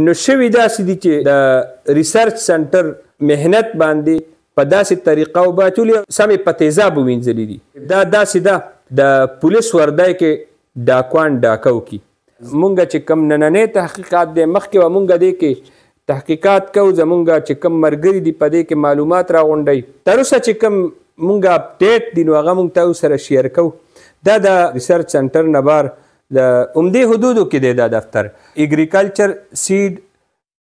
نو شوي داسې دي چې د ریسرچ سنټر محنت باندې په داسې طریقه وباچول سمې په تیزاب ووینځلي دي. دا داسې ده د پولیس وردی کې ډاکوان ډاکه وکړي. مونږ چې کوم نننی تحقیقات دی مخکې به مونږ دې کې تحقیقات کوو، زمونږ چې کوم ملګري دي په دې کې معلومات راغونډوي. تر اوسه چې کوم مونږ اپډیټ دي نو هغه مونږ تاسو سره شیر کوو. دا د ریسرچ سنټر نه بار د عمدې حدودو کې دی دا دفتر. ایګریکلچر سیډ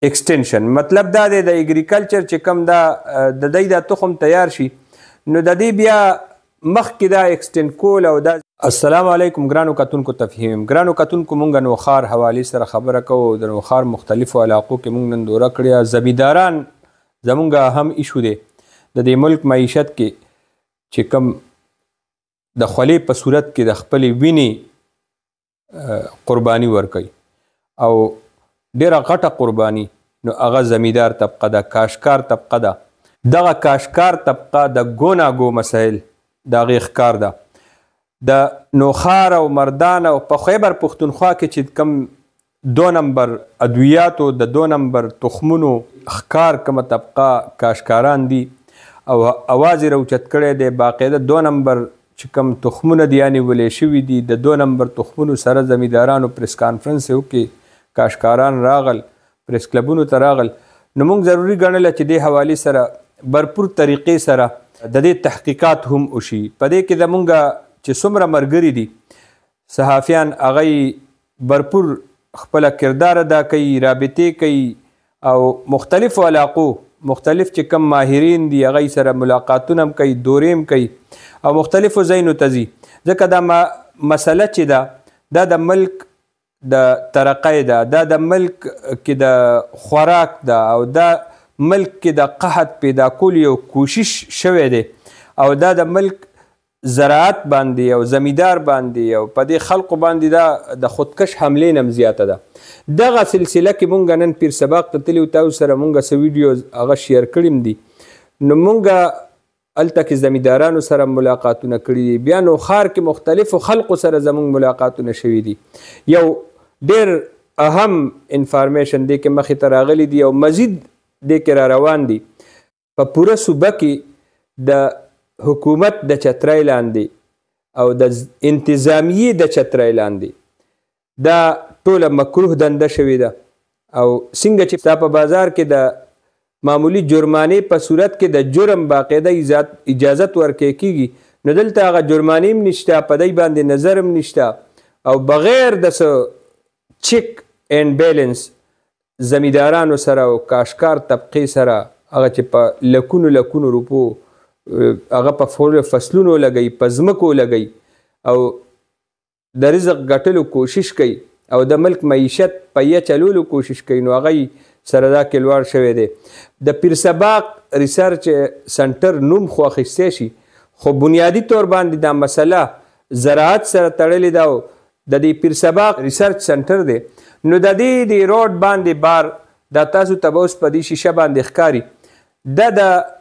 ایکسټینشن مطلب دا دی د ایګریکلچر چې کوم دا د دوی دا تخم تیار شي نو د دې بیا مخکې دا ایکسټینډ کول او دا. السلام علیکم ګرانو کتونکو تفهیم. ګرانو کتونکو مونږ نوخار حوالې سره خبره کوو. د نوخار مختلفو علاقو کې مونږ نن دوره کړې. زمینداران زمونږ اهم ایشو دی د دې ملک معیشت کې چې کوم د خولې په صورت کې د خپلې وینې قرباني ورکوي او ډېره غټه قرباني نو هغه زمیندار طبقه ده، کاشکار طبقه ده. دغه کاشکار طبقه د ګوناګو مسایل د هغې ښکار ده. د نوخار او مردان او په خیبر پښتونخوا کې چې کوم 2 نمبر ادویاتو د 2 نمبر تخمونو ښکار کومه طبقه کاشکاران دي او اواز یې راوچت کړی دی. باقاعده 2 نمبر چې کوم تخمونه دي یعنې ولې شوي دي د 2 نمبر تخمونو سره زمیندارانو پریس کانفرنس یې وکړي، کاشکاران راغل، پریس کلبونو ته راغل. نو موږ ضروري ګڼله چې دې حوالې سره برپور طریقې سره د دې تحقیقات هم وشي. په دې کې زمونږ چې څومره ملګري دي صحافیان هغه برپور خپله کردار ادا کوي، رابطې کوي او مختلفو علاقو مختلف چې کم ماهرین دي هغوی سره ملاقاتونه هم کوي، دورې هم کوي او مختلفو ځایونو ته ځي. ځکه دا مسله چې ده دا د ملک د ترقی ده، دا د ملک کې د خوراک ده او دا ملک کې د قحط پیدا کول یو کوشش شوی دی او دا د ملک زراعت باندې او زمیندار باندې او په دې خلقو باندې دا د خودکش حملې نه هم زیاته ده. دغه سلسله کې مونږ نن پیر سباق ته تللي تاسو سره مونږ څه ویډیوز هغه شیر کړي دي. نو مونږ هلته کې زمیندارانو سره ملاقاتونه کړي دي، بیا نوخار کې مختلفو خلقو سره زمونږ ملاقاتونه شوي دي. یو ډېر اهم انفارمیشن دې کې مخې ته راغلی دي او مزید دې کې را روان دي. په پوره صوبه کې د حکومت د چترۍ لاندې او د انتظامیې د چترۍ لاندې دا ټوله مکروه دنده شوې ده او څنګه چې ستا په بازار کې د معمولی جرمانې په صورت کې د جرم باقاعده اجازت ورکړی کېږي نو دلته هغه جرمانې هم نشته، په دی باندې نظر هم نشته او بغیر د څه چیک اینډ بیلنس زمیندارانو سره او کاشکار طبقې سره هغه چې په لکونو روپو هغه په فصلونو لګوي، په ځمکو لګوي او د رزق ګټلو کوشش کوي او د ملک معیشت پیه چلولو کوشش کوي نو هغوی سره دا کلوار شوی دی. د پیر سباق ریسرچ سنټر نوم خو اخیستی شي خو بنیادي طور باندې دا مسله زراعت سره تړلې ده او د دې پیر سباق ریسرچ سنټر دی نو د دې د روډ باندې بار دا تاسو ته به اوس په دې شیشه باندې ښکاري دا د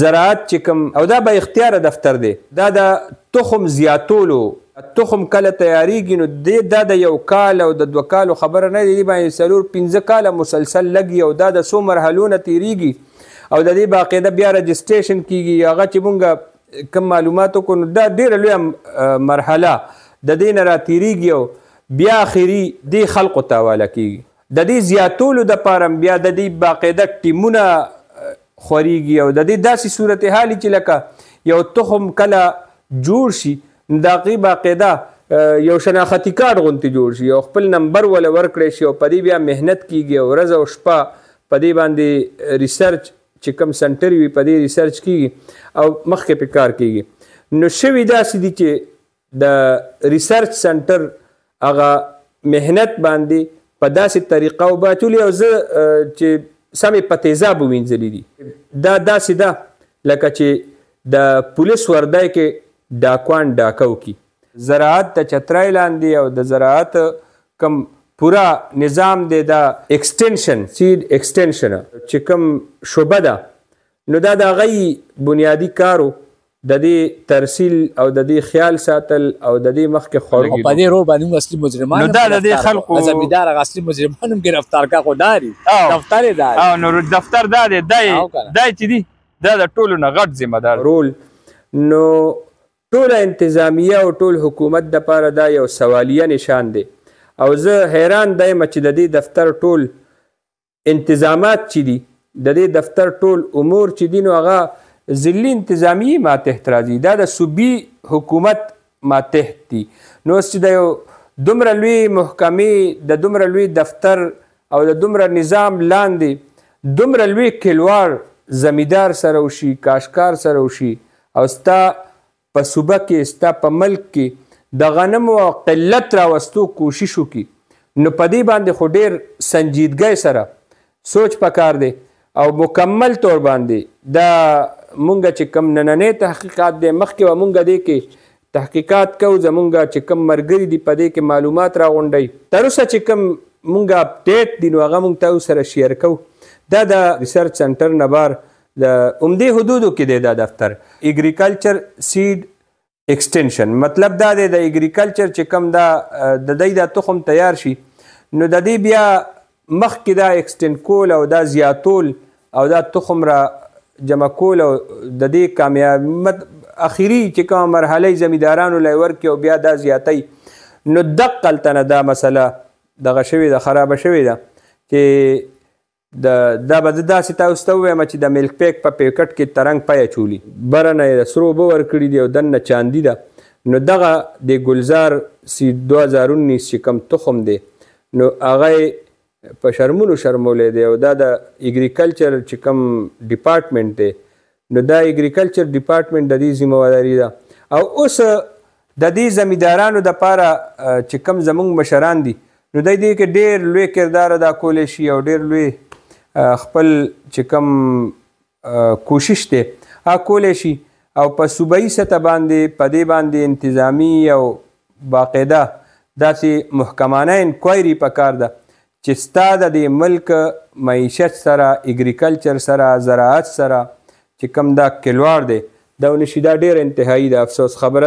زراعت چې کوم او دا به اختیاره دفتر دی. دا د تخم زیاتولو تخم کله تیاریږي نو دا د 1 کال او د 2 کالو خبره نه دی، باندې 4-5 کاله مسلسل لګي او دا د څو مرحلو نه تیریږي او د دې باقاعده بیا رجسټریشن کیږي. هغه چې مونږ کوم معلومات وکړو نو دا ډېره لویه مرحله د دې نه راتیریږي او بیا اخري دې خلقو ته حواله کیږي. د دې زیاتولو دپاره بیا د دې باقاعده ټیمونه خورېږي او د دې داسې صورتحالي چې لکه یو تخم کله جوړ شي نو د هغې باقاعده یو شناختي کارت غوندې جوړ شي او خپل نمبر وله ورکړی شي او په دې بیا محنت کیږي او ورځ او شپه په دې باندې ریسرچ چې کوم سنټر وي په دې ریسرچ کیږي او مخکې پې کار کیږي. نو شوي داسې دي چې د ریسرچ سنټر هغه محنت باندې په داسې طریقه وباچولي او زه چې سمې په تیزاب ووینځلي دي. دا داسې ده لکه چې د پولیس وردی کې ډاکوان ډاکه وکړي. زراعت د چترۍ لاندې او د زراعت کوم پورا نظام دی دا ایکسټینشن سیډ ایکسټینشن چې کوم شعبه ده نو دا د هغوی بنیادي کارو د دې ترسیل او د دې خیال ساتل او د دې مخکې خوړ په دې رول باندې اصلي مجرمان نو دا د دې خلکو زمیندار اصلي مجرمان هم گرفتار کا خداري دفتر دار او نو دفتر دا دی دای چې دی دا د ټولو نه غټ ذمہ دار رول. نو ټول انتظامیه او ټول حکومت د پاره دا یو سوالیه نشان دی او زه حیران دایم چې د دې دفتر ټول انتظامات چې دي د دې دفتر ټول امور چې دي نو هغه ضلعي انتظامی ماتحت راځي دا د صوبي حکومت ماتحت دي. نو اوس چې د یو دومره لوی محکمې د دومره لوی دفتر او د دومره نظام لاندې دومره لوی کلوار زمیندار سره وشي کاشکار سره وشي او ستا په صوبه کې ستا په ملک کې د غنمو قلت راوستو کوشش وکړي نو په دې باندې خو ډېر سنجیدګۍ سره سوچ پکار دی او مکمل طور باندې دا مونږ چې کم نننی تحقیقات دی مخکې به مونږ دې کې تحقیقات کوو زمونږ چې کم ملګري دي په دې کې معلومات راغونډوي تر اوسه چې کم مونږ اپډیټ دي نو هغه مونږ ته سره شیر کوو. دا د ریسرچ سنټر نبار د عمدې حدودو کې دی دا دفتر اګریکلچر سیډ ایکسټینشن مطلب دا دی د اګریکلچر چې کم دا د دوی دا تخم تیار شي نو د دې بیا مخکې دا ایکسټینډ کول او دا زیاتول او دا تخم را جمع کول او د دې کامیاب اخیری چې کومه مرحله زمیندارانو لی ورکړي او بیا دا زیاتی نو دقلته نه دا مسله دغه شوې ده خرابه شوې ده چې دا به زه داسې تاسو ته ووایم چې د ملک پیک په پیکټ کې ترنګ پی اچولي بره نه یې د سرو اوبه ورکړي دي او دننه چاندي ده نو دغه د ګلزار سی 2019 چې کوم تخم دی نو هغه په شرمونو شرمولی دی او دا د اګریکلچر چې کوم ډپارټمنټ دی نو دا اګریکلچر ډپارټمنټ د دې ذمہواري ده او اوس د دې زمیندارانو دپاره چې کوم زموږ مشران دي نو دی دې کې ډېر لوی کردار ادا کولی شي او ډېر لوی خپل چې کوم کوشش دی هغه کولی شي او په صوبایي سطح باندې په دې باندې انتظامي او باقاعده داسې محکمانه انکوایري پکار ده چې ستا د دې ملک معیشت سره اګریکلچر سره زراعت سره چې کوم دا کلوار دی دا ونشي دا ډېر انتهایي د افسوس خبره